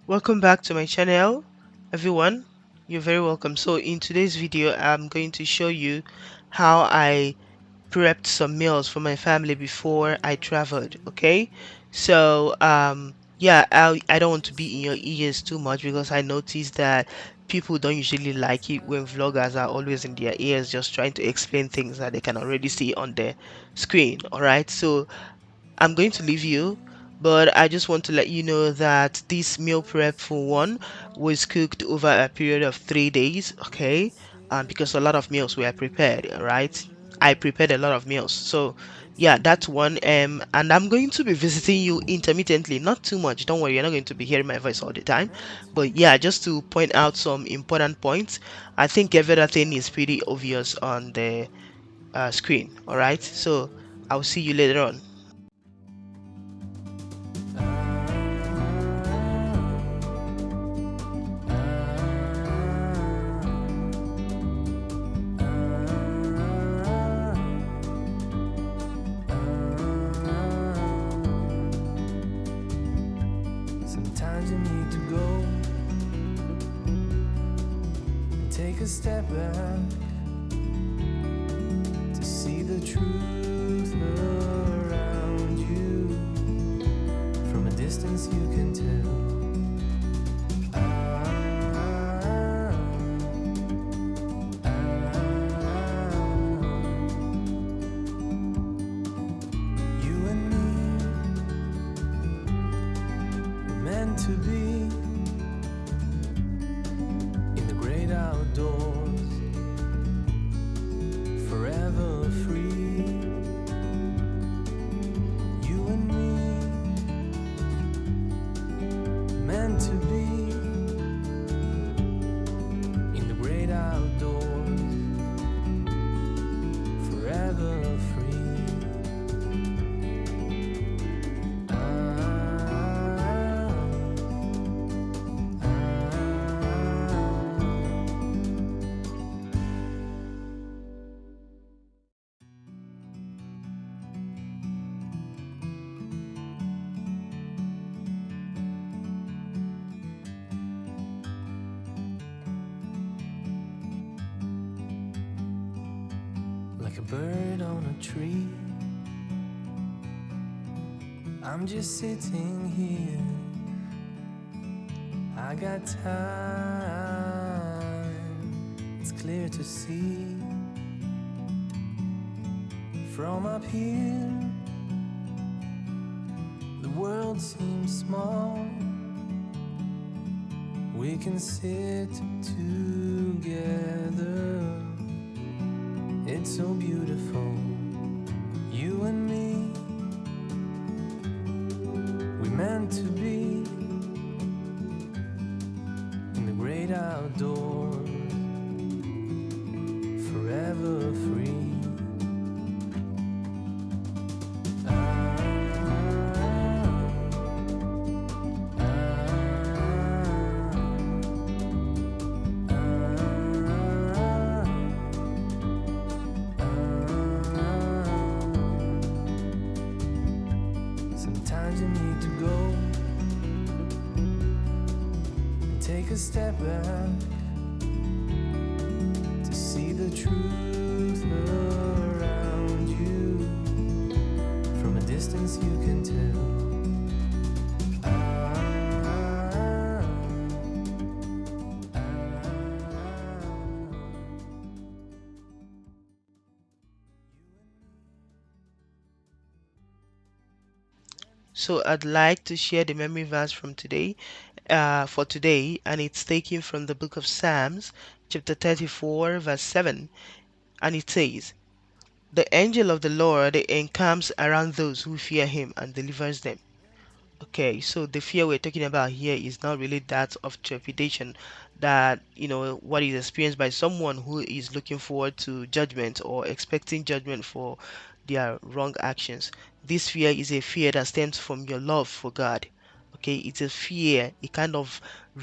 Welcome back to my channel, everyone. You're very welcome. So in today's video, I'm going to show you how I prepped some meals for my family before I traveled. Okay, so yeah, I don't want to be in your ears too much because I noticed that people don't usually like it when vloggers are always in their ears just trying to explain things that they can already see on the screen. All right, so I'm going to leave you, but I just want to let you know that this meal prep for one was cooked over a period of 3 days, okay? Because a lot of meals were prepared, right? I prepared a lot of meals. So, yeah, that's one. And I'm going to be visiting you intermittently, not too much. Don't worry, you're not going to be hearing my voice all the time. But yeah, just to point out some important points, I think everything is pretty obvious on the screen, all right? So, I'll see you later on. Sometimes you need to go and take a step back to see the truth around you. From a distance you can tell. You and me were meant to be in the great outdoors, forever free. You and me, meant to be in the great outdoors, forever free. Like a bird on a tree, I'm just sitting here. I got time, it's clear to see. From up here, the world seems small. We can sit together, it's so beautiful. You and me, we meant to be in the great outdoors, forever free. Sometimes you need to go and take a step back to see the truth around you. From a distance you can tell. So I'd like to share the memory verse from today, for today, and it's taken from the book of Psalms, chapter 34, verse 7, and it says, "The angel of the Lord encamps around those who fear him and delivers them." Okay, so the fear we're talking about here is not really that of trepidation, that what is experienced by someone who is looking forward to judgment or expecting judgment for their wrong actions. This fear is a fear that stems from your love for God. Okay, it's a fear, a kind of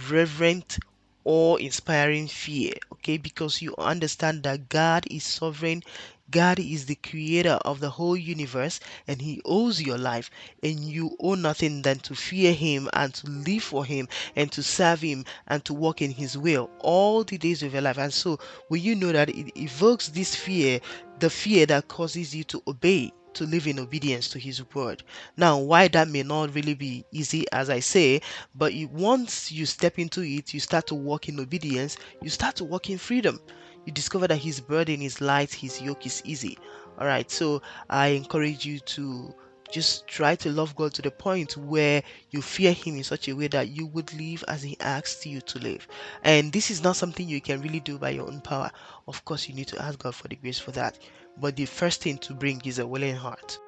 reverent or inspiring fear, okay? Because you understand that God is sovereign, God is the creator of the whole universe, and He owes your life, and you owe nothing than to fear Him and to live for Him and to serve Him and to walk in His will all the days of your life. And so, when you know that it evokes this fear, the fear that causes you to obey, to live in obedience to His word. Now, why that may not really be easy, as I say, but once you step into it, you start to walk in obedience, you start to walk in freedom. You discover that His burden is light, His yoke is easy. All right, so I encourage you to just try to love God to the point where you fear Him in such a way that you would live as He asks you to live. And this is not something you can really do by your own power. Of course, you need to ask God for the grace for that. But the first thing to bring is a willing heart.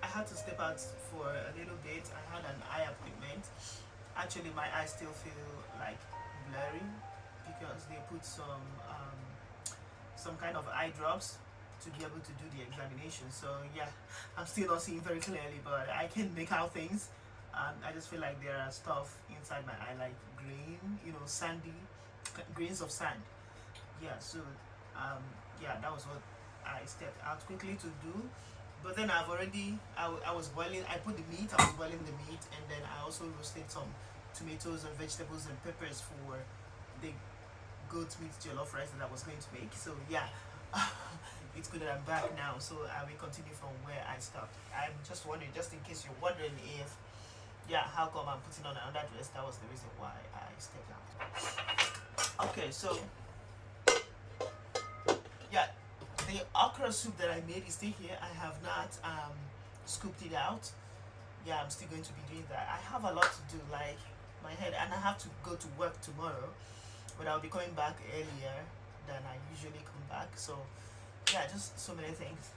I had to step out for a little bit. I had an eye appointment. Actually, my eyes still feel like blurry because they put some kind of eye drops to be able to do the examination. So yeah, I'm still not seeing very clearly, but I can make out things. I just feel like there are stuff inside my eye, like grain, sandy grains of sand. Yeah, so yeah, that was what I stepped out quickly to do. But then I was boiling, I put the meat, I was boiling the meat, and then I also roasted some tomatoes and vegetables and peppers for the goat meat jollof rice that I was going to make. So yeah, it's good that I'm back now. So I will continue from where I stopped. I'm just wondering, just in case you're wondering if, yeah, how come I'm putting on another dress? That was the reason why I stepped out. Okay, so yeah, the okra soup that I made is still here. I have not scooped it out. Yeah, I'm still going to be doing that. I have a lot to do, like my head, and I have to go to work tomorrow, but I'll be coming back earlier than I usually come back. So yeah, just so many things.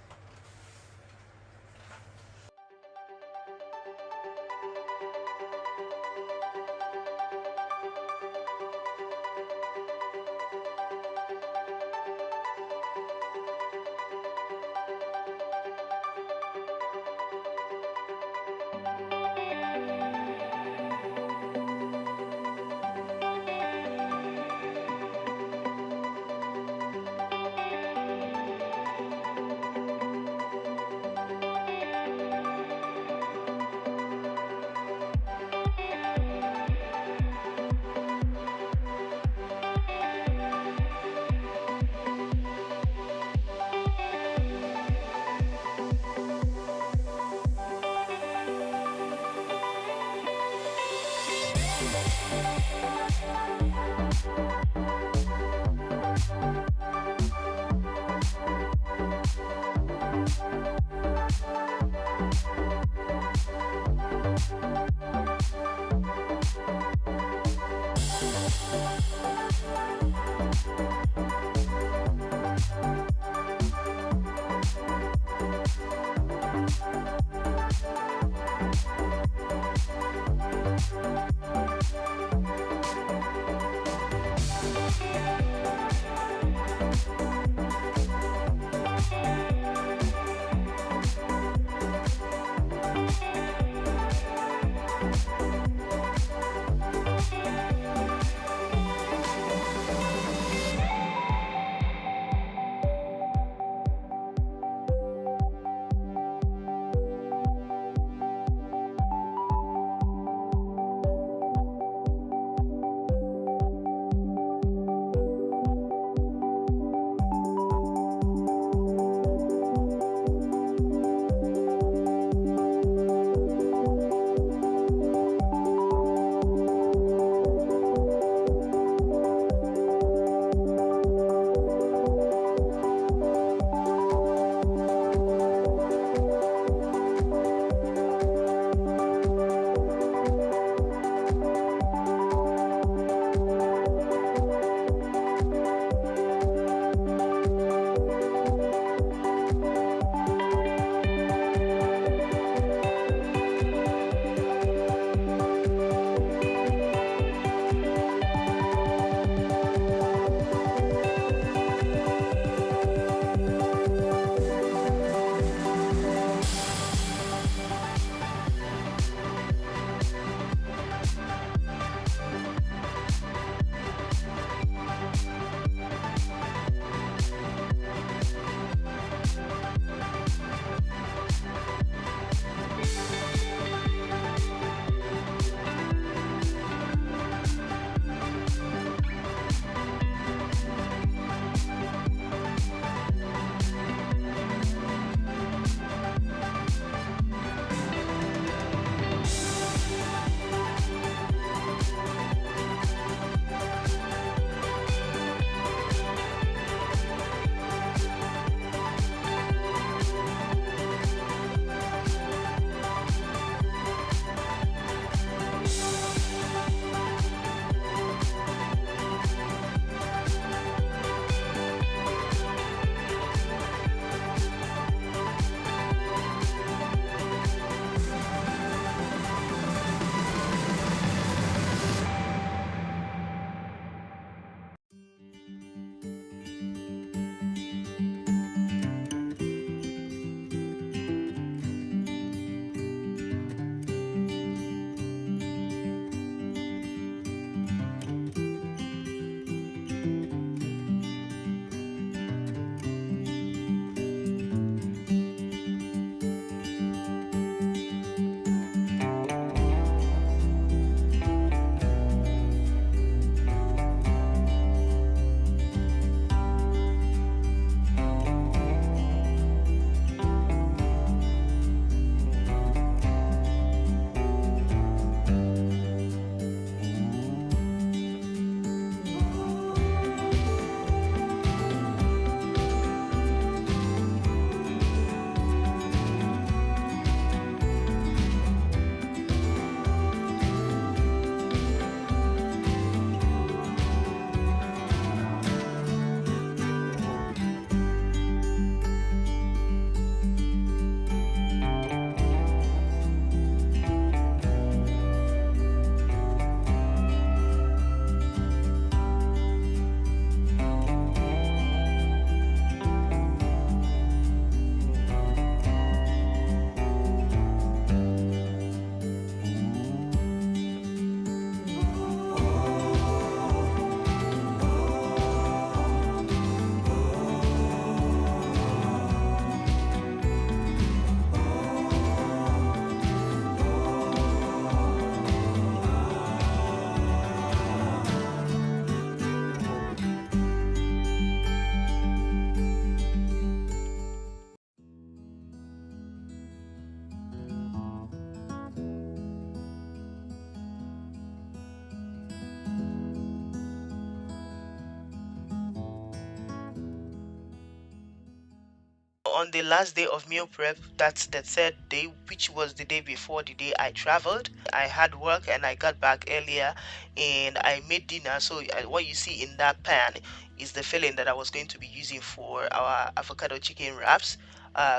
On the last day of meal prep, that's the third day, which was the day before the day I traveled. I had work and I got back earlier and I made dinner. So what you see in that pan is the filling that I was going to be using for our avocado chicken wraps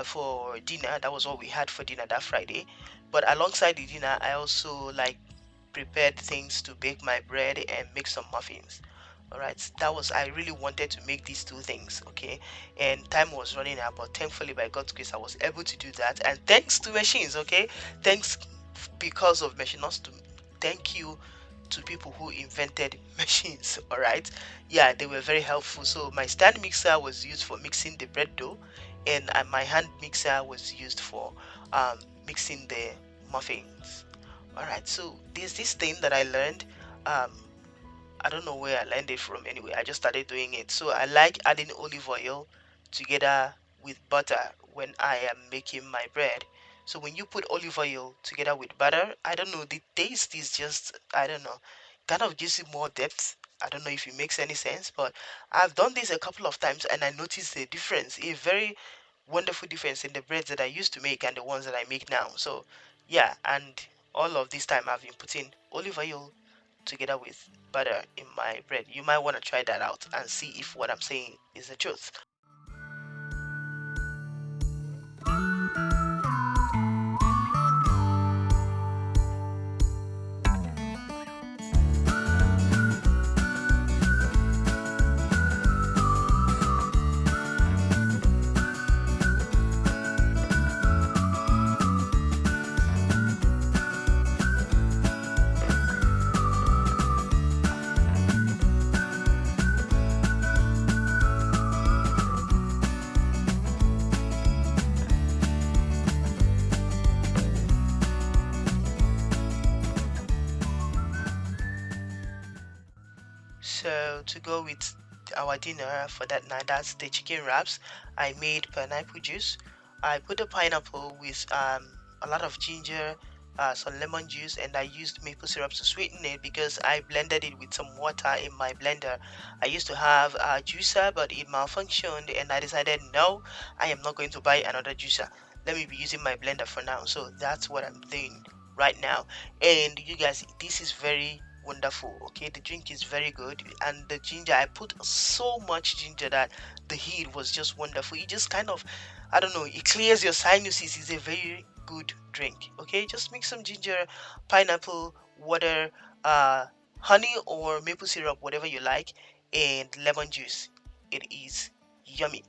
for dinner. That was what we had for dinner that Friday. But alongside the dinner, I also like prepared things to bake my bread and make some muffins. All right, that was, I really wanted to make these two things, okay, and time was running out, but thankfully by God's grace I was able to do that, and thanks to machines, okay, thanks because of machines, to thank you to people who invented machines. All right, yeah, they were very helpful. So my stand mixer was used for mixing the bread dough, and my hand mixer was used for um, mixing the muffins. All right, so there's this thing that I learned. um, I don't know where I learned it from anyway. I just started doing it. So I like adding olive oil together with butter when I am making my bread. So when you put olive oil together with butter, I don't know, the taste is just, I don't know, kind of gives it more depth. I don't know if it makes any sense, but I've done this a couple of times and I noticed the difference, a very wonderful difference in the breads that I used to make and the ones that I make now. So yeah, and all of this time I've been putting olive oil together with butter in my bread. You might want to try that out and see if what I'm saying is the truth. So to go with our dinner for that night, that's the chicken wraps. I made pineapple juice. I put the pineapple with a lot of ginger, some lemon juice, and I used maple syrup to sweeten it because I blended it with some water in my blender. I used to have a juicer, but it malfunctioned, and I decided no, I am not going to buy another juicer. Let me be using my blender for now. So that's what I'm doing right now. And you guys, this is very wonderful. Okay, the drink is very good, and the ginger, I put so much ginger that the heat was just wonderful. It just kind of, I don't know, it clears your sinuses. It's a very good drink. Okay, just mix some ginger, pineapple, water, honey or maple syrup, whatever you like, and lemon juice. It is yummy.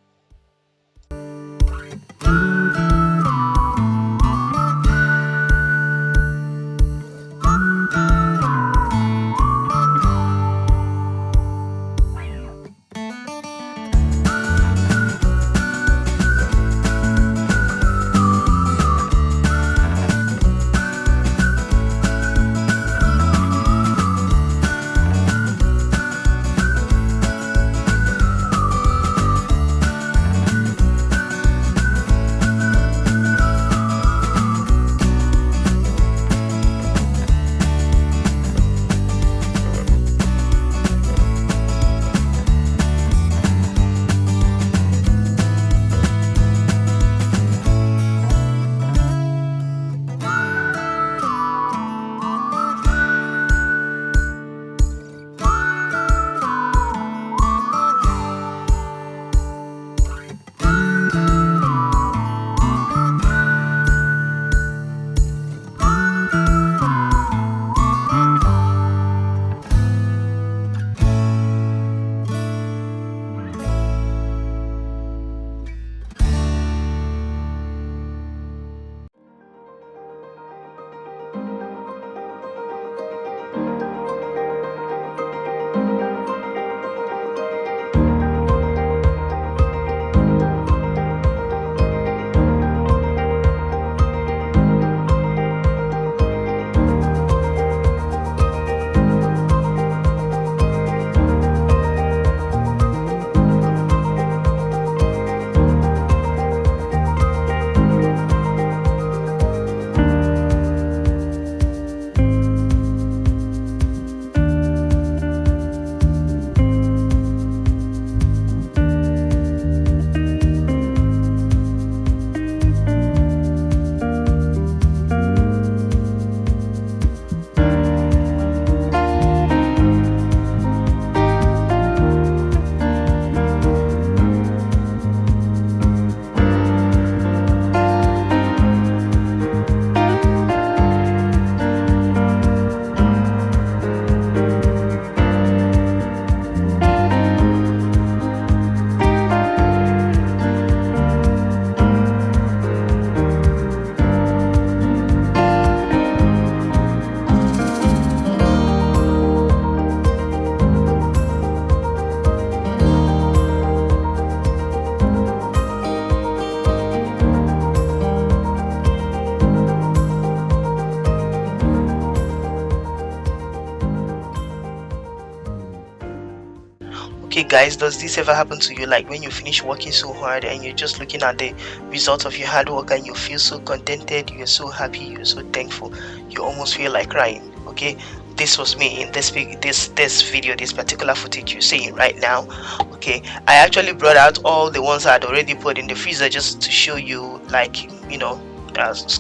Okay, guys, does this ever happen to you? Like when you finish working so hard and you're just looking at the result of your hard work and you feel so contented, you're so happy, you're so thankful, you almost feel like crying. Okay, this was me in this video, this particular footage you're seeing right now. Okay, I actually brought out all the ones I had already put in the freezer just to show you, like,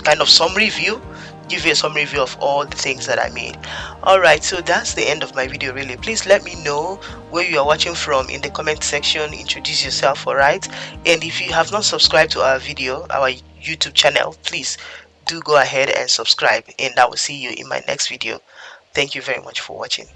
kind of summary view, give you a summary view of all the things that I made. Alright, so that's the end of my video really. Please let me know where you are watching from in the comment section. Introduce yourself, alright? And if you have not subscribed to our video, our YouTube channel, please do go ahead and subscribe, and I will see you in my next video. Thank you very much for watching.